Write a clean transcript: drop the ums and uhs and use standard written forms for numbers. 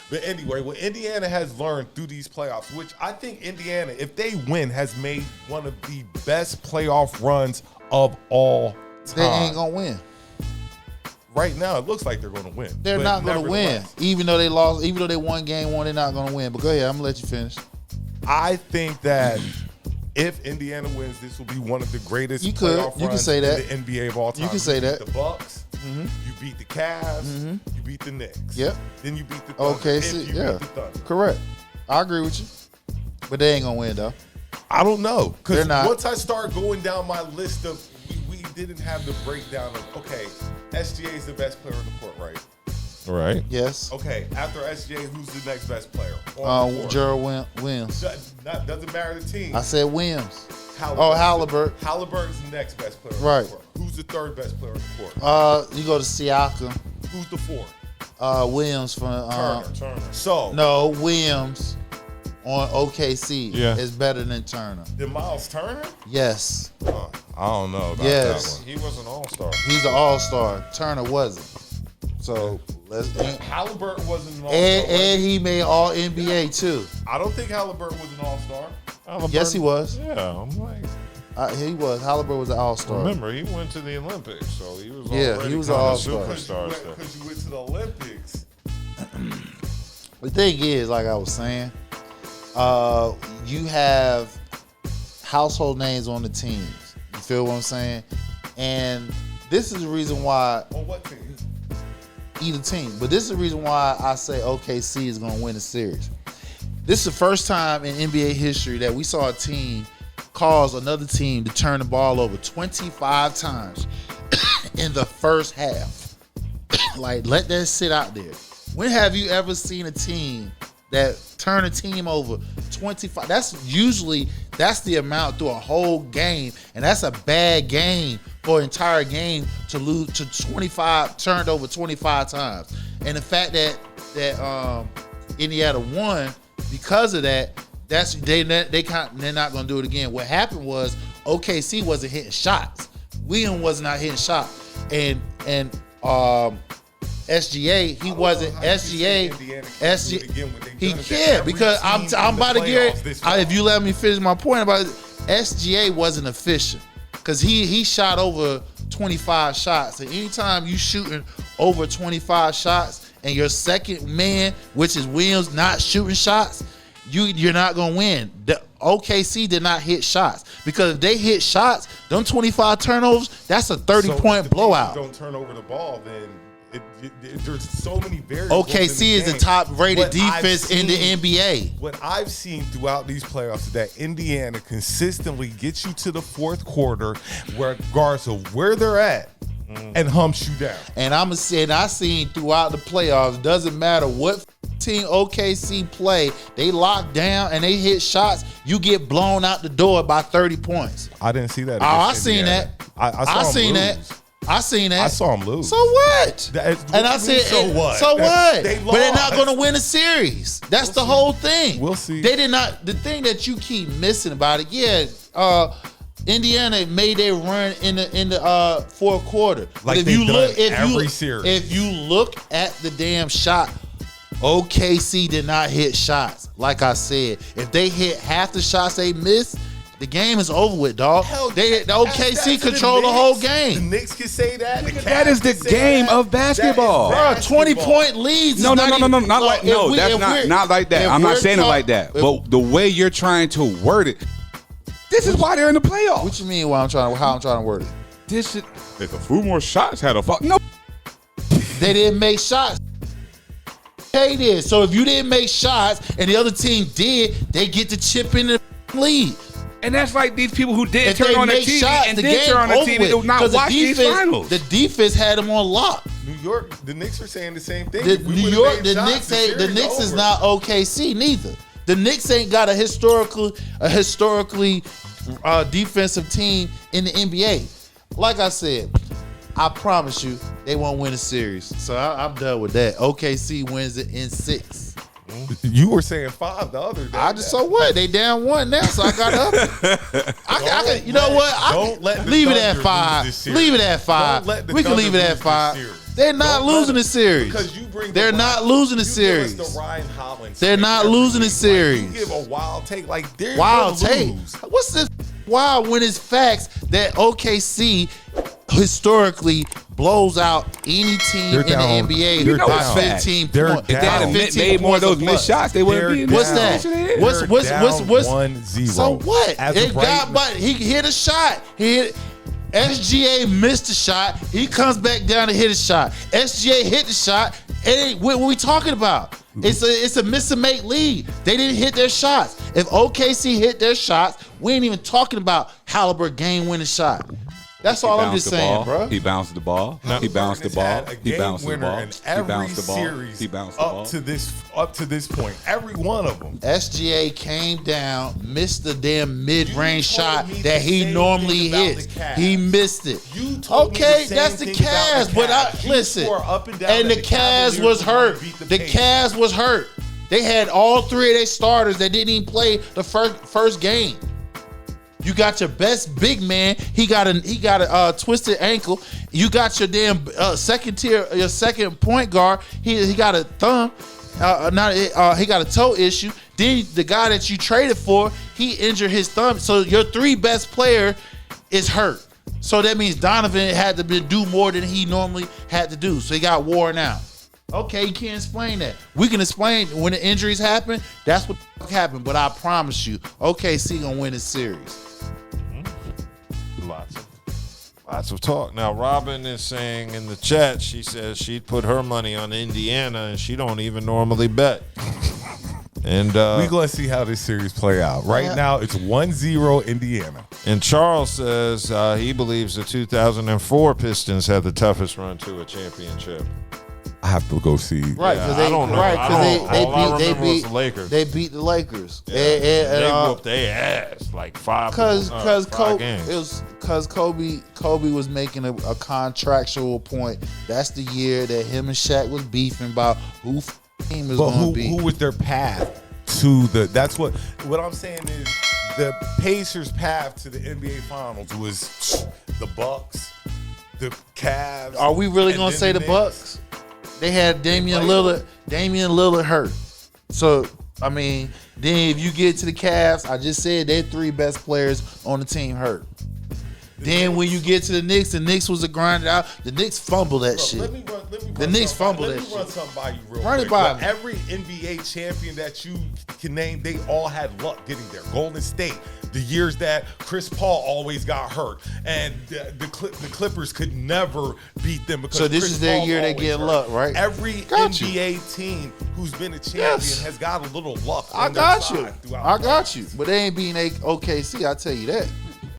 But anyway, what Indiana has learned through these playoffs, which I think Indiana, if they win, has made one of the best playoff runs of all time. They ain't gonna win. Right now, it looks like they're going to win. They're not going to win. Even though they lost, even though they won game one, they're not going to win. But go ahead, I'm going to let you finish. I think that if Indiana wins, this will be one of the greatest playoff you runs can say that. in the NBA of all time. You can say that. The Bucks, you beat the Cavs, you beat the Knicks. Yep. Then you beat the Thunder. Okay, beat the Thunder. Correct. I agree with you. But they ain't going to win, though. I don't know. They're Because not. once I start going down my list of, we didn't have the breakdown of, okay, SGA is the best player on the court, right? Right. Yes. Okay, after SGA, who's the next best player? Gerald Williams. Doesn't matter the team. I said Williams. Haliburton. Haliburton's the next best player on the court. Who's the third best player on the court? You go to Siakam. Who's the fourth? Williams from Turner. So no, Williams on OKC is better than Turner. Then Miles Turner? Yes. I don't know about that one. He was an all-star. He's an all-star. Turner wasn't. So Haliburton wasn't an all-star. And he made all NBA too. I don't think Haliburton was an all-star. Yes, he was. Yeah, I'm like. He was. Haliburton was an all-star. Remember, he went to the Olympics, so he was he was an all-star. Because you went to the Olympics. The thing is, like I was saying, you have household names on the teams. You feel what I'm saying? And this is the reason why. On what team? Either team. But this is the reason why I say OKC is going to win the series. This is the first time in NBA history that we saw a team cause another team to turn the ball over 25 times in the first half. Like, let that sit out there. When have you ever seen a team that turn a team over 25? That's the amount through a whole game, and that's a bad game for an entire game to lose to 25, turned over 25 times. And the fact that Indiana won because of that, they're not going to do it again. What happened was OKC wasn't hitting shots. Williams was not hitting shots, and SGA, he wasn't SGA. He can't because I'm about to get. If you let me finish my point about it, SGA wasn't efficient because he shot over 25 shots, and anytime you shooting over 25 shots and your second man, which is Williams, not shooting shots, you're not gonna win. The OKC did not hit shots because if they hit shots, them 25 turnovers, that's a 30-point blowout. Don't turn over the ball, then. There's so many variables. OKC is the top-rated defense in the NBA. What I've seen throughout these playoffs is that Indiana consistently gets you to the fourth quarter, regardless of where they're at, and humps you down. And I'm gonna say, I seen throughout the playoffs, doesn't matter what team OKC play, they lock down and they hit shots, you get blown out the door by 30 points. I didn't see that. I seen that. I seen that. I saw him lose. So what? And I said, so what? So what? They but they're not going to win a series. That's the whole thing. We'll see. They did not. The thing that you keep missing about it, Indiana made their run in the fourth quarter. Like if you look, series. If you look at the damn shot, OKC did not hit shots. Like I said, if they hit half the shots they missed, the game is over with, dog. The OKC control the whole game. The Knicks can say that. That is the game of basketball. Bro, 20-point leads. No, not like that. I'm not saying it like that. But the way you're trying to word it, this is why they're in the playoffs. What you mean? How I'm trying to word it? This is if a few more shots had a fuck. No, they didn't make shots. They did. So if you didn't make shots and the other team did, they get to chip in the lead. And that's like these people who did turn on the TV and did turn on the TV do not watch these finals. The defense had them on lock. New York, the Knicks are saying the same thing. The Knicks is not OKC neither. The Knicks ain't got a historically defensive team in the NBA. Like I said, I promise you they won't win a series. So I'm done with that. OKC wins it in 6. You were saying 5 the other day. So what? They down 1 now, so I got up. You know what? Don't let the leave it Thunder at 5. lose this series. Leave it at 5. Don't let the We can Thunder leave it at lose this 5. series. They're not losing the series. Because you bring They're not losing the series. Give us the Ryan Hollins. They're not losing the series. Like, you give a wild take. Like, they're Wild gonna take. lose. What's this wild when it's facts that OKC historically blows out any team They're in down. the NBA They're by down. 15 They're points. down. If they had 15 made more of those points a missed plus. shots, they wouldn't be in What's this that? position they're in. What's 1-0. So what? As It of got, right- but he hit a shot. He hit. SGA missed a shot. He comes back down to hit a shot. SGA hit the shot. It ain't what we talking about. It's a miss and make lead. They didn't hit their shots. If OKC hit their shots, we ain't even talking about Haliburton game winning shot. That's all I'm just saying, bro. He bounced the ball. He bounced the ball. He bounced the ball. He bounced the ball. He bounced the ball. Up to this point, every one of them. SGA came down, missed the damn mid-range You told shot me that the he same normally thing about hits. the Cavs. He missed it. You told me Okay, the same that's the thing about Cavs, the but Cavs. You listen. swore up and down And that the the Cavs Cavaliers was were gonna hurt. beat the The Pacers. Cavs was hurt. They had all three of their starters that didn't even play the first game. You got your best big man. He got a twisted ankle. You got your damn your second point guard. He got a thumb. He got a toe issue. Then the guy that you traded for, he injured his thumb. So your three best player is hurt. So that means Donovan had to do more than he normally had to do. So he got worn out. Okay, you can't explain that. We can explain when the injuries happen. That's what the fuck happened. But I promise you, OKC gonna win this series. Lots of talk. Now, Robin is saying in the chat, she says she'd put her money on Indiana, and she don't even normally bet. And We're going to see how this series play out. Right now, it's 1-0 Indiana. And Charles says he believes the 2004 Pistons had the toughest run to a championship. I have to go see. Right, because I don't know. they beat the Lakers. They beat the Lakers. They whooped their ass like five Because games. Kobe was making a contractual point. That's the year that him and Shaq was beefing about who team is But going to be. who was their path to the? That's what I'm saying is the Pacers' path to the NBA Finals was the Bucks, the Cavs. Are we really and going to then say the Knicks. Bucks? They had Damian Lillard hurt. So, I mean, then if you get to the Cavs, I just said their three best players on the team hurt. Then when you get to the Knicks was a grind out. The Knicks fumbled that shit. Let me run The Knicks fumbled that Let me run shit. something by you real Run quick. it by Well, me. every NBA champion that you can name, they all had luck getting there. Golden State, the years that Chris Paul always got hurt, and the Clippers could never beat them because So this Chris is their Paul's year they always get hurt. luck, right? Every Got you. NBA team who's been a champion has got a little luck. I on their got you. side throughout I the got playoffs. you. But they ain't beating OKC, I tell you that.